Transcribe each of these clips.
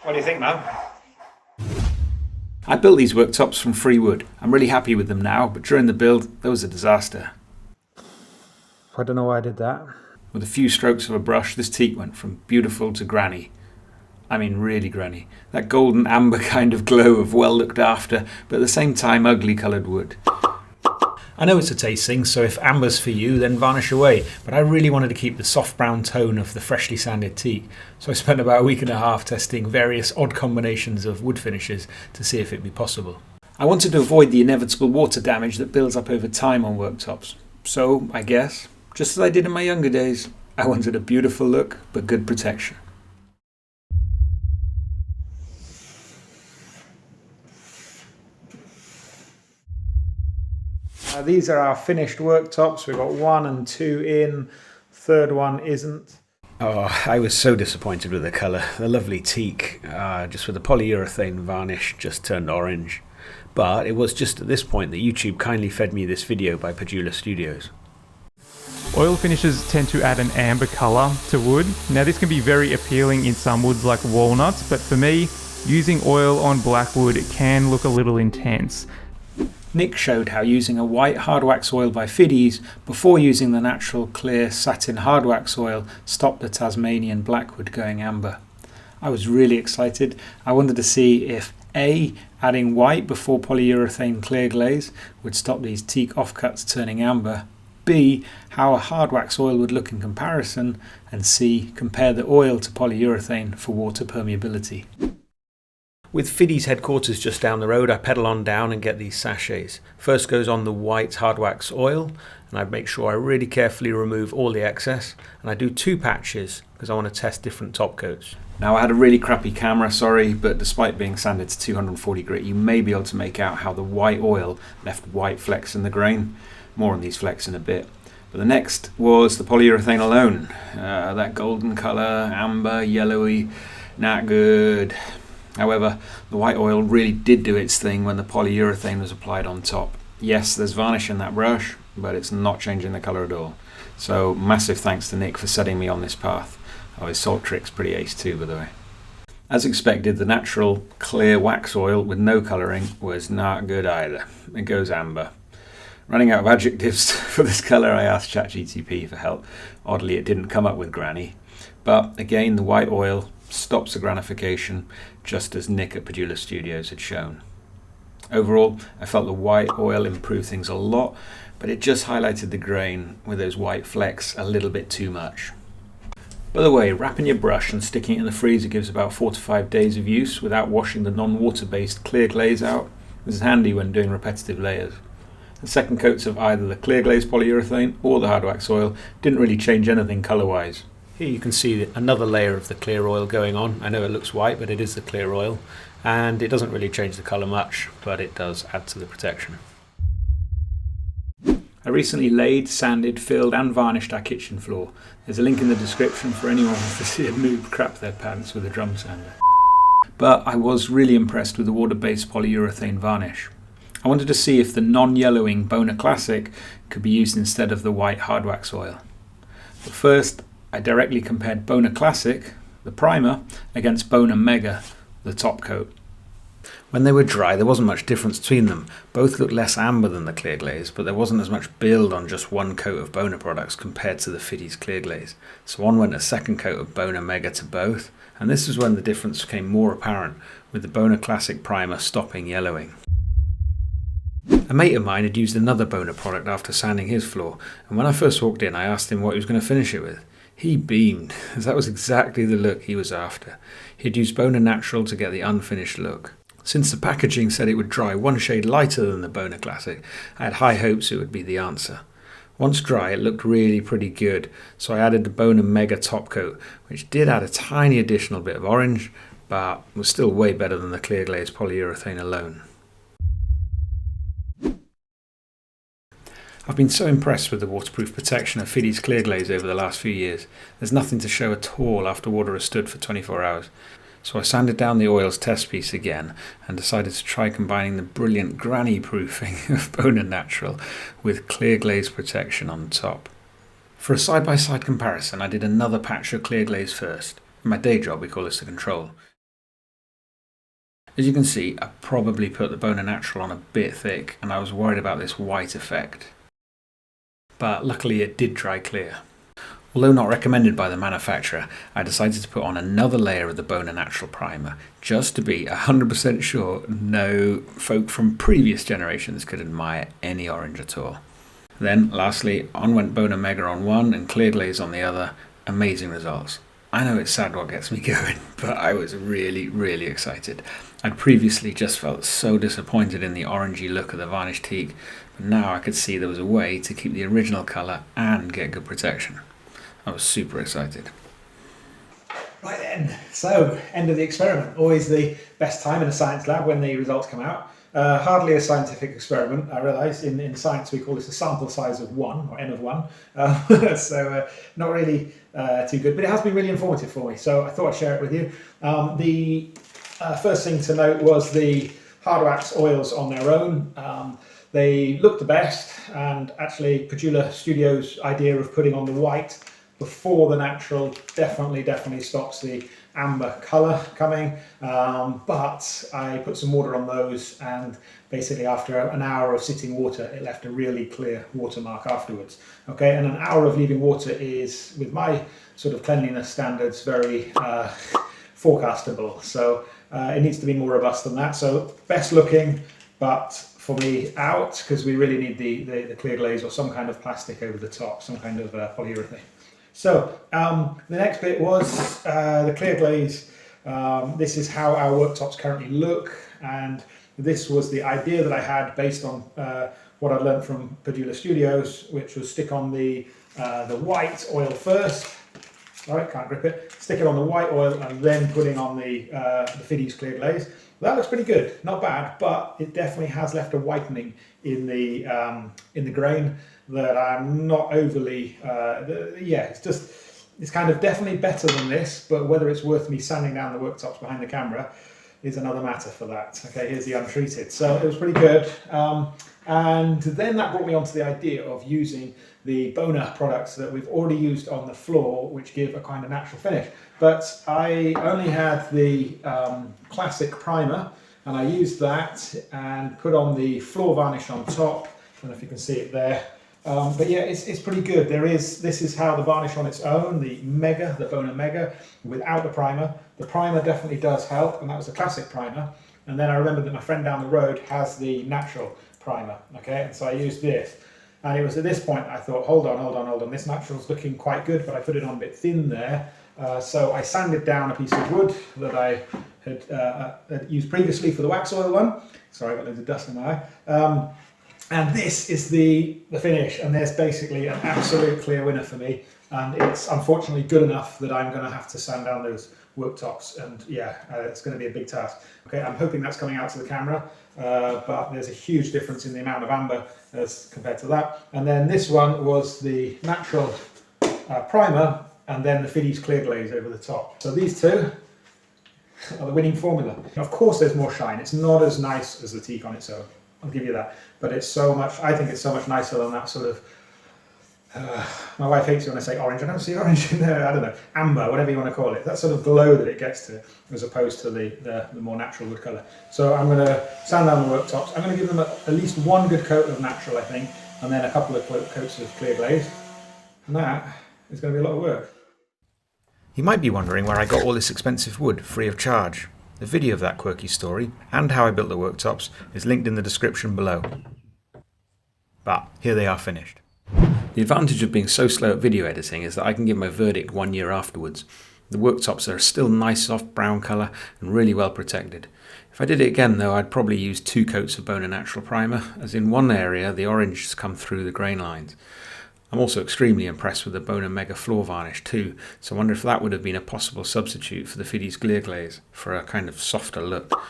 What do you think, Mo? I built these worktops from free wood. I'm really happy with them now, but during the build, there was a disaster. I don't know why I did that. With a few strokes of a brush, this teak went from beautiful to granny. I mean really granny. That golden amber kind of glow of well looked after, but at the same time ugly coloured wood. I know it's a taste thing, so if amber's for you, then varnish away, but I really wanted to keep the soft brown tone of the freshly sanded teak, so I spent about a week and a half testing various odd combinations of wood finishes to see if it'd be possible. I wanted to avoid the inevitable water damage that builds up over time on worktops, so I guess, just as I did in my younger days, I wanted a beautiful look but good protection. These are our finished worktops. We've got 1 and 2 in, third one isn't. Oh, I was so disappointed with the colour. The lovely teak, just with the polyurethane varnish, just turned orange. But it was just at this point that YouTube kindly fed me this video by Pedulla Studios. Oil finishes tend to add an amber colour to wood. Now this can be very appealing in some woods like walnuts, but for me, using oil on black wood can look a little intense. Nick showed how using a white hardwax oil by Fiddy's before using the natural clear satin hardwax oil stopped the Tasmanian blackwood going amber. I was really excited. I wanted to see if A, adding white before polyurethane clear glaze would stop these teak offcuts turning amber, B, how a hardwax oil would look in comparison, and C, compare the oil to polyurethane for water permeability. With Fiddy's headquarters just down the road, I pedal on down and get these sachets. First goes on the white hardwax oil, and I make sure I really carefully remove all the excess, and I do 2 patches because I want to test different top coats. Now I had a really crappy camera, sorry, but despite being sanded to 240 grit, you may be able to make out how the white oil left white flecks in the grain. More on these flecks in a bit. But the next was the polyurethane alone. That golden colour, amber, yellowy, not good. However, the white oil really did do its thing when the polyurethane was applied on top. Yes, there's varnish in that brush, but it's not changing the colour at all. So massive thanks to Nick for setting me on this path. Oh, his salt trick's pretty ace too, by the way. As expected, the natural clear wax oil with no colouring was not good either. It goes amber. Running out of adjectives for this colour, I asked ChatGPT for help. Oddly, it didn't come up with granny. But again, the white oil stops the granification, just as Nick at Pedulla Studios had shown. Overall, I felt the white oil improved things a lot, but it just highlighted the grain with those white flecks a little bit too much. By the way, wrapping your brush and sticking it in the freezer gives about 4 to 5 days of use without washing the non-water based clear glaze out. This is handy when doing repetitive layers. The second coats of either the clear glaze polyurethane or the hardwax oil didn't really change anything colour-wise. Here you can see another layer of the clear oil going on. I know it looks white, but it is the clear oil, and it doesn't really change the colour much, but it does add to the protection. I recently laid, sanded, filled and varnished our kitchen floor. There's a link in the description for anyone who wants to see a noob crap their pants with a drum sander. But I was really impressed with the water-based polyurethane varnish. I wanted to see if the non-yellowing BONA Classic could be used instead of the white hardwax oil. But first, I directly compared BONA Classic, the primer, against BONA Mega, the top coat. When they were dry, there wasn't much difference between them. Both looked less amber than the clear glaze, but there wasn't as much build on just one coat of BONA products compared to the Fiddy's clear glaze. So on went a second coat of BONA Mega to both, and this is when the difference became more apparent, with the BONA Classic primer stopping yellowing. A mate of mine had used another BONA product after sanding his floor, and when I first walked in I asked him what he was going to finish it with. He beamed, as that was exactly the look he was after. He'd used BONA Natural to get the unfinished look. Since the packaging said it would dry one shade lighter than the BONA Classic, I had high hopes it would be the answer. Once dry, it looked really pretty good, so I added the BONA Mega top coat, which did add a tiny additional bit of orange, but was still way better than the clear glaze polyurethane alone. I've been so impressed with the waterproof protection of Fiddy's clear glaze over the last few years. There's nothing to show at all after water has stood for 24 hours. So I sanded down the oils test piece again and decided to try combining the brilliant granny proofing of BONA Natural with clear glaze protection on top. For a side-by-side comparison, I did another patch of clear glaze first. In my day job we call this the control. As you can see, I probably put the BONA Natural on a bit thick and I was worried about this white effect. But luckily it did dry clear. Although not recommended by the manufacturer, I decided to put on another layer of the BONA Natural primer just to be 100% sure no folk from previous generations could admire any orange at all. Then lastly, on went BONA Mega on one and clear glaze on the other. Amazing results. I know it's sad what gets me going, but I was really excited. I'd previously just felt so disappointed in the orangey look of the varnish teak, but now I could see there was a way to keep the original colour and get good protection. I was super excited. Right then, so end of the experiment. Always the best time in a science lab when the results come out. Hardly a scientific experiment, I realise. In science we call this a sample size of 1, or n of 1. So not really too good, but it has been really informative for me, so I thought I'd share it with you. The first thing to note was the hardwax oils on their own. They look the best, and actually Pedulla Studio's idea of putting on the white before the natural definitely stops the amber colour coming, but I put some water on those, and basically after an hour of sitting water it left a really clear watermark afterwards. Okay, and an hour of leaving water is, with my sort of cleanliness standards, very forecastable, so it needs to be more robust than that. So best looking, but for me out, because we really need the clear glaze or some kind of plastic over the top, some kind of polyurethane. So the next bit was the clear glaze. This is how our worktops currently look, and this was the idea that I had based on what I'd learned from Pedulla Studios, which was stick on the white oil first. Sorry, can't grip it. Stick it on the white oil and then putting on the Fiddy's clear glaze. That looks pretty good, not bad, but it definitely has left a whitening in the grain that I'm not overly, it's kind of definitely better than this, but whether it's worth me sanding down the worktops behind the camera is another matter for that. Okay, here's the untreated. So it was pretty good. And then that brought me onto the idea of using the BONA products that we've already used on the floor, which give a kind of natural finish. But I only had the classic primer, and I used that and put on the floor varnish on top. I don't know if you can see it there. But yeah, it's pretty good. This is how the varnish on its own, the BONA Mega, without the primer. The primer definitely does help, and that was the classic primer. And then I remembered that my friend down the road has the natural primer, okay? And so I used this. And it was at this point I thought, hold on, this natural's looking quite good, but I put it on a bit thin there. So I sanded down a piece of wood that I had used previously for the wax oil one. Sorry, I got loads of dust in my eye. And this is the finish, and there's basically an absolute clear winner for me, and it's unfortunately good enough that I'm going to have to sand down those worktops, and yeah, it's going to be a big task. Okay, I'm hoping that's coming out to the camera, but there's a huge difference in the amount of amber as compared to that. And then this one was the natural primer, and then the Fiddy's clear glaze over the top. So these two are the winning formula. Of course there's more shine, it's not as nice as the teak on its own, I'll give you that, but it's so much, I think it's so much nicer than that sort of, my wife hates it when I say orange, I don't see orange in there, I don't know, amber, whatever you want to call it, that sort of glow that it gets to, as opposed to the more natural wood colour. So I'm going to sand down the worktops, I'm going to give them at least one good coat of natural, I think, and then a couple of coats of clear glaze, and that is going to be a lot of work. You might be wondering where I got all this expensive wood free of charge. The video of that quirky story, and how I built the worktops, is linked in the description below. But here they are finished. The advantage of being so slow at video editing is that I can give my verdict 1 year afterwards. The worktops are still nice soft brown colour and really well protected. If I did it again though, I'd probably use 2 coats of BONA Natural primer, as in one area the orange has come through the grain lines. I'm also extremely impressed with the BONA Mega floor varnish too, so I wonder if that would have been a possible substitute for the Fiddy's clear glaze for a kind of softer look.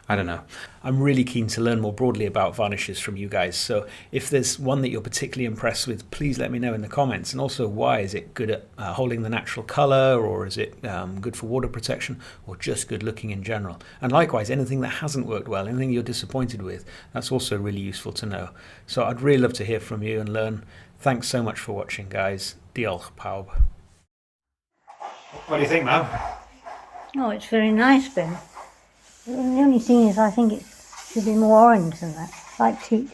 I don't know. I'm really keen to learn more broadly about varnishes from you guys, so if there's one that you're particularly impressed with, please let me know in the comments. And also, why is it good at holding the natural colour, or is it good for water protection, or just good looking in general? And likewise, anything that hasn't worked well, anything you're disappointed with, that's also really useful to know. So I'd really love to hear from you and learn. Thanks so much for watching, guys. Diolch pawb. What do you think, Mum? Oh, it's very nice, Ben. The only thing is, I think it should be more orange than that, like teak.